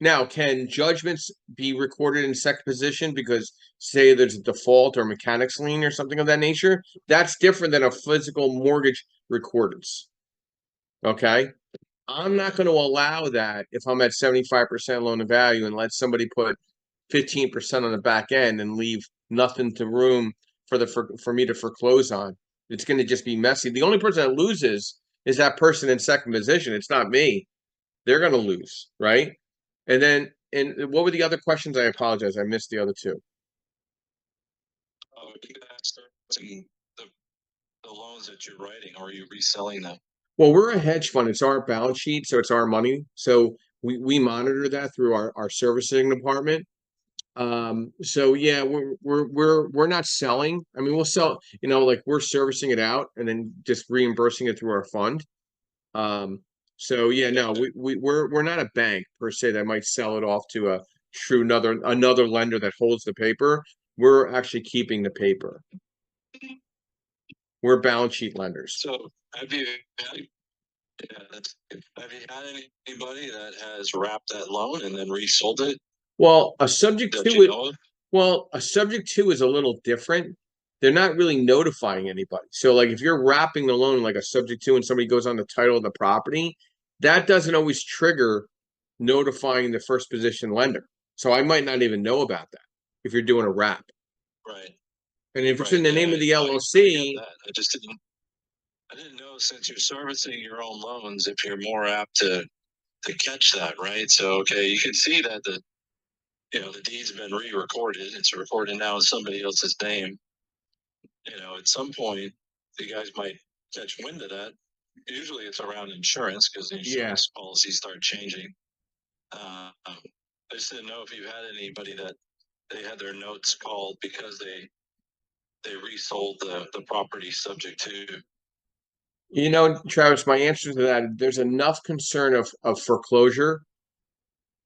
[SPEAKER 1] Now, can judgments be recorded in second position because, say, there's a default or mechanics lien or something of that nature? That's different than a physical mortgage recordance. Okay. I'm not going to allow that if I'm at 75% loan to value and let somebody put 15% on the back end and leave nothing to room for me to foreclose on. It's going to just be messy. The only person that loses is that person in second position. It's not me. They're going to lose, right? And then, and what were the other questions? I apologize. I missed the other two.
[SPEAKER 4] The loans that you're writing, or are you reselling them?
[SPEAKER 1] Well, we're a hedge fund. It's our balance sheet, so it's our money. So we monitor that through our servicing department. So yeah, we're not selling. I mean, we'll sell, like we're servicing it out and then just reimbursing it through our fund. So yeah, no, we're not a bank per se that might sell it off to a true another lender that holds the paper. We're actually keeping the paper. We're balance sheet lenders.
[SPEAKER 4] So have you had anybody that has wrapped that loan and then resold it?
[SPEAKER 1] Well, a subject
[SPEAKER 4] That
[SPEAKER 1] to
[SPEAKER 4] you
[SPEAKER 1] it.
[SPEAKER 4] know of?
[SPEAKER 1] Well, a subject to is a little different. They're not really notifying anybody. So, like, if you're wrapping the loan like a subject to and somebody goes on the title of the property, that doesn't always trigger notifying the first position lender. So I might not even know about that if you're doing a wrap.
[SPEAKER 4] Right.
[SPEAKER 1] And if it's
[SPEAKER 4] Right,
[SPEAKER 1] in the name
[SPEAKER 4] yeah,
[SPEAKER 1] of the
[SPEAKER 4] I
[SPEAKER 1] LLC,
[SPEAKER 4] get that. I didn't know, since you're servicing your own loans, if you're more apt to catch that, right? So okay, you can see that the deed's been re-recorded. It's recorded now in somebody else's name. At some point, you guys might catch wind of that. Usually, it's around insurance because the
[SPEAKER 1] yeah.
[SPEAKER 4] insurance policies start changing. I just didn't know if you had anybody that they had their notes called because they resold the property subject to.
[SPEAKER 1] Travis, my answer to that, there's enough concern of foreclosure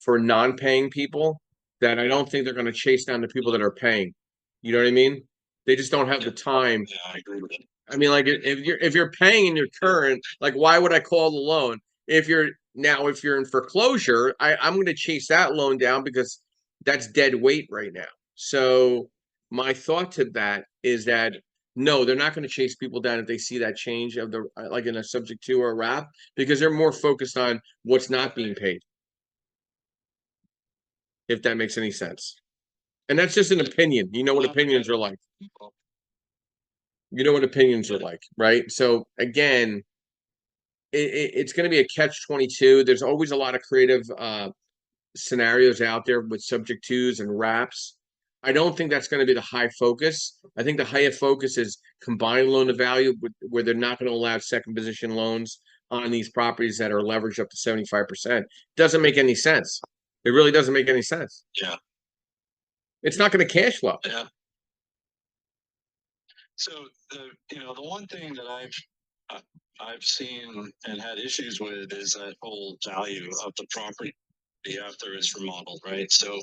[SPEAKER 1] for non-paying people that I don't think they're going to chase down the people that are paying. You know what I mean? They just don't have the time.
[SPEAKER 4] Yeah, I agree with that.
[SPEAKER 1] I mean, like if you're paying in your current, like why would I call the loan? If you're in foreclosure, I'm going to chase that loan down because that's dead weight right now. So my thought to that is that no, they're not going to chase people down if they see that change of the like in a subject to or a wrap because they're more focused on what's not being paid. If that makes any sense. And that's just an opinion. You know what opinions are like. You know what opinions are like, right? So again, it's going to be a catch-22. There's always a lot of creative scenarios out there with subject twos and wraps. I don't think that's going to be the high focus. I think the higher focus is combined loan to value, where they're not going to allow second position loans on these properties that are leveraged up to 75%. Doesn't make any sense. It really doesn't make any sense.
[SPEAKER 4] Yeah.
[SPEAKER 1] It's not going to cash flow.
[SPEAKER 4] Yeah. So the one thing that I've seen and had issues with is that whole value of the property after it's remodeled, right? So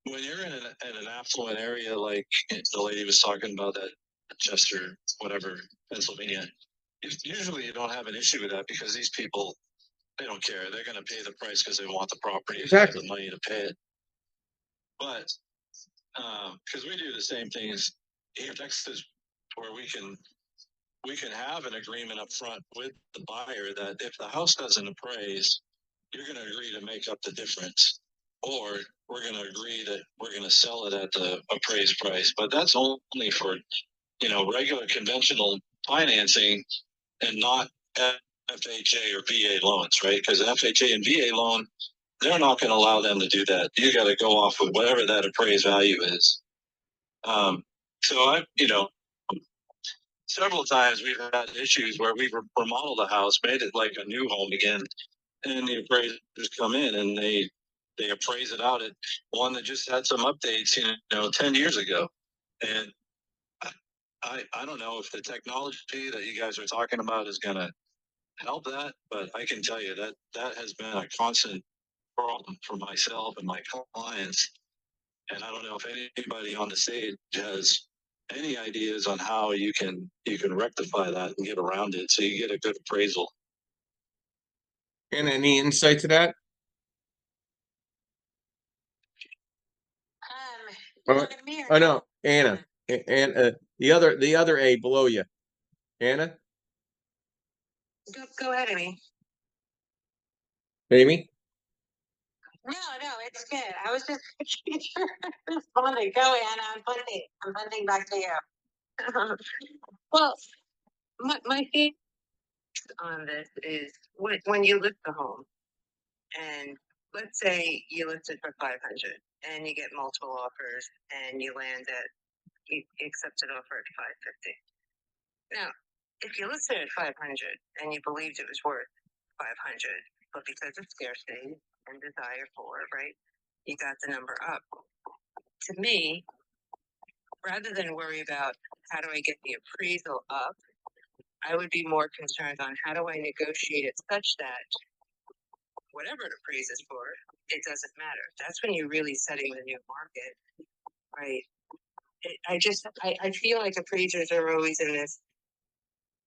[SPEAKER 4] when you're in an affluent area like the lady was talking about, that Chester, whatever, Pennsylvania, usually you don't have an issue with that because these people, they don't care. They're going to pay the price because they want the property.
[SPEAKER 1] Exactly.
[SPEAKER 4] They have the money to pay it. But because we do the same things here in Texas, where we can have an agreement up front with the buyer that if the house doesn't appraise, you're going to agree to make up the difference, or we're going to agree that we're going to sell it at the appraised price. But that's only for regular conventional financing and not FHA or VA loans, right? Because an FHA and VA loan, they're not going to allow them to do that. You got to go off with whatever that appraised value is. So several times we've had issues where we've remodeled a house, made it like a new home again, and the appraisers come in and they appraise it out at one that just had some updates, 10 years ago. And I don't know if the technology that you guys are talking about is going to help that, but I can tell you that has been a constant problem for myself and my clients. And I don't know if anybody on the stage has any ideas on how you can rectify that and get around it so you get a good appraisal.
[SPEAKER 1] And any insight to that? I know, Anna, and the other A below you, Anna.
[SPEAKER 2] Go ahead, Amy.
[SPEAKER 1] Amy?
[SPEAKER 3] No, it's good. I was just responding. Go, Anna. I'm punting back to you. Well, my feeling on this is when you list the home, and let's say you list it for 500, and you get multiple offers, and you land at you accepted offer at 550. Now, if you listed at 500 and you believed it was worth 500, but because of scarcity and desire for, right, you got the number up. To me, rather than worry about how do I get the appraisal up, I would be more concerned on how do I negotiate it such that whatever it appraises for, it doesn't matter. That's when you're really setting the new market, right? I feel like appraisers are always in this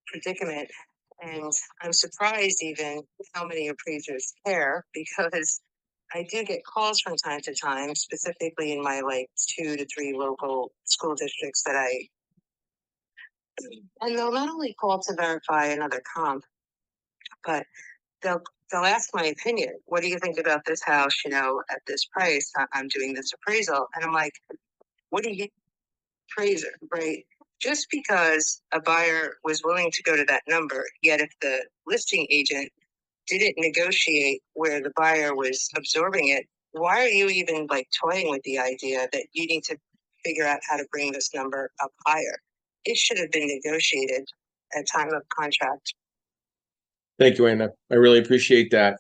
[SPEAKER 3] predicament, and I'm surprised even how many appraisers care, because I do get calls from time to time, specifically in my like 2 to 3 local school districts that and they'll not only call to verify another comp, but they'll ask my opinion. What do you think about this house? At this price, I'm doing this appraisal, and I'm like, what do you appraiser, right? Just because a buyer was willing to go to that number, yet if the listing agent didn't negotiate where the buyer was absorbing it, why are you even like toying with the idea that you need to figure out how to bring this number up higher? It should have been negotiated at time of contract.
[SPEAKER 1] Thank you, Anna. I really appreciate that.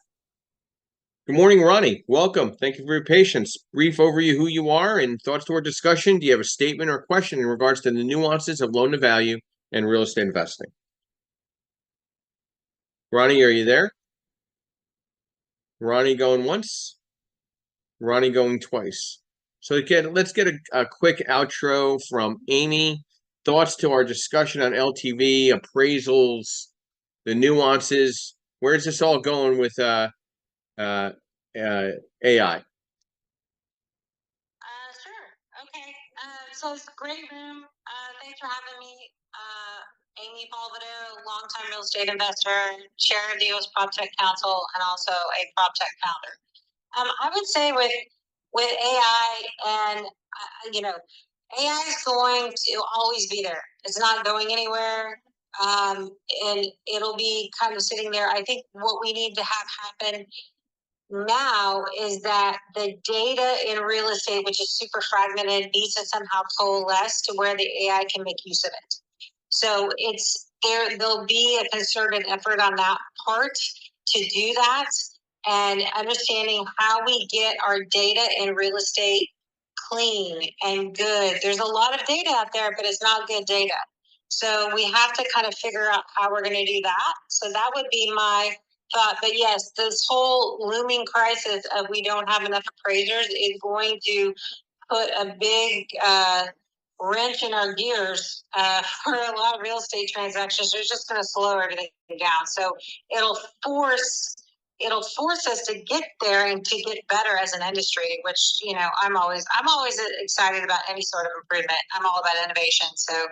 [SPEAKER 1] Good morning, Ronnie. Welcome. Thank you for your patience. Brief overview who you are and thoughts to our discussion. Do you have a statement or question in regards to the nuances of loan to value and real estate investing? Ronnie, are you there? Ronnie going once. Ronnie going twice. So let's get a quick outro from Amy. Thoughts to our discussion on LTV, appraisals, the nuances. Where's this all going with AI?
[SPEAKER 3] Sure. Okay. So it's a great room. Thanks for having me. Amy Palvido, longtime real estate investor, chair of the U.S. PropTech Council, and also a PropTech founder. I would say with AI, and AI is going to always be there. It's not going anywhere, and it'll be kind of sitting there. I think what we need to have happen now is that the data in real estate, which is super fragmented, needs to somehow coalesce to where the AI can make use of it. So there'll be a concerted effort on that part to do that, and understanding how we get our data in real estate clean and good. There's a lot of data out there, but it's not good data. So we have to kind of figure out how we're going to do that. So that would be my thought. But yes, this whole looming crisis of we don't have enough appraisers is going to put a big wrench in our gears for a lot of real estate transactions. They're just going to slow everything down. So it'll force us to get there and to get better as an industry, which I'm always excited about any sort of improvement. I'm all about innovation. So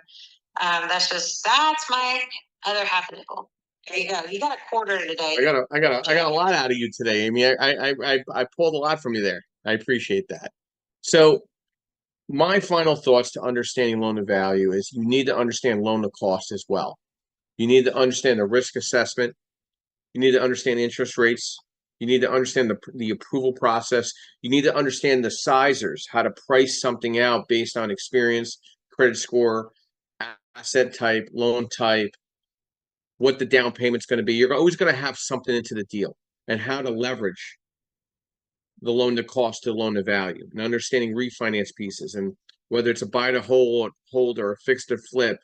[SPEAKER 3] that's my other half a nickel. There you go. You got a quarter today.
[SPEAKER 1] I got a lot out of you today, Amy. I pulled a lot from you there. I appreciate that. So my final thoughts to understanding loan to value is you need to understand loan to cost as well. You need to understand the risk assessment. You need to understand interest rates. You need to understand the approval process. You need to understand the sizers, how to price something out based on experience, credit score, asset type, loan type, what the down payment's going to be. You're always going to have something into the deal, and how to leverage the loan to cost to loan to value, and understanding refinance pieces, and whether it's a buy to hold or a fix to flip.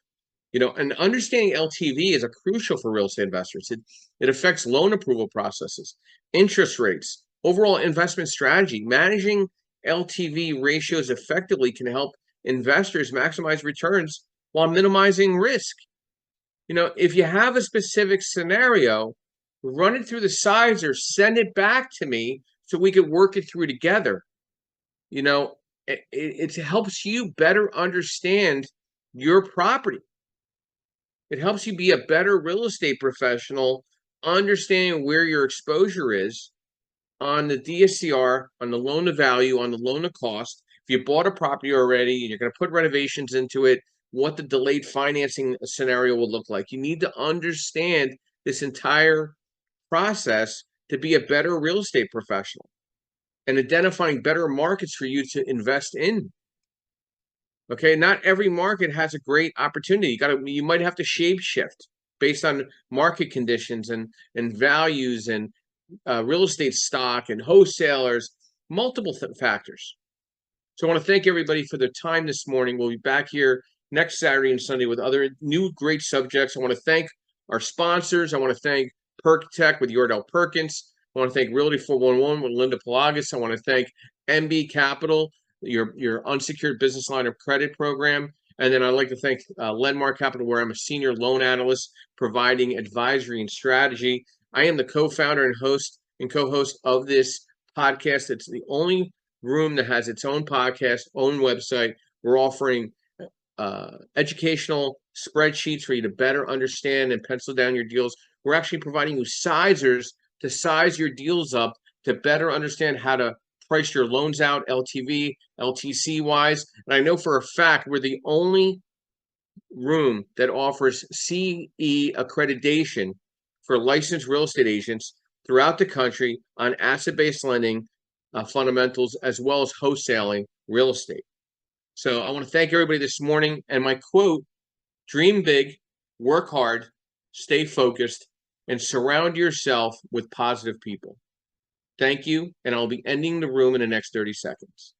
[SPEAKER 1] And understanding LTV is crucial for real estate investors. It affects loan approval processes, interest rates, overall investment strategy. Managing LTV ratios effectively can help investors maximize returns while minimizing risk. If you have a specific scenario, run it through the sizer, send it back to me so we could work it through together. It helps you better understand your property. It helps you be a better real estate professional, understanding where your exposure is on the DSCR, on the loan to value, on the loan to cost. If you bought a property already and you're going to put renovations into it, what the delayed financing scenario will look like. You need to understand this entire process to be a better real estate professional and identifying better markets for you to invest in. Okay, not every market has a great opportunity. You might have to shape shift based on market conditions and values and real estate stock and wholesalers, multiple factors. So I want to thank everybody for their time this morning. We'll be back here next Saturday and Sunday with other new great subjects. I want to thank our sponsors. I want to thank Perk Tech with Yordell Perkins. I want to thank Realty 411 with Linda Pelagas. I want to thank MB Capital, your unsecured business line of credit program. And then I'd like to thank Lenmark Capital, where I'm a senior loan analyst providing advisory and strategy. I am the co-founder and host and co-host of this podcast. It's the only room that has its own podcast, own website. We're offering educational spreadsheets for you to better understand and pencil down your deals. We're actually providing you sizers to size your deals up to better understand how to price your loans out, LTV, LTC wise. And I know for a fact we're the only room that offers CE accreditation for licensed real estate agents throughout the country on asset-based lending fundamentals, as well as wholesaling real estate. So I want to thank everybody this morning. And my quote, dream big, work hard, stay focused, and surround yourself with positive people. Thank you. And I'll be ending the room in the next 30 seconds.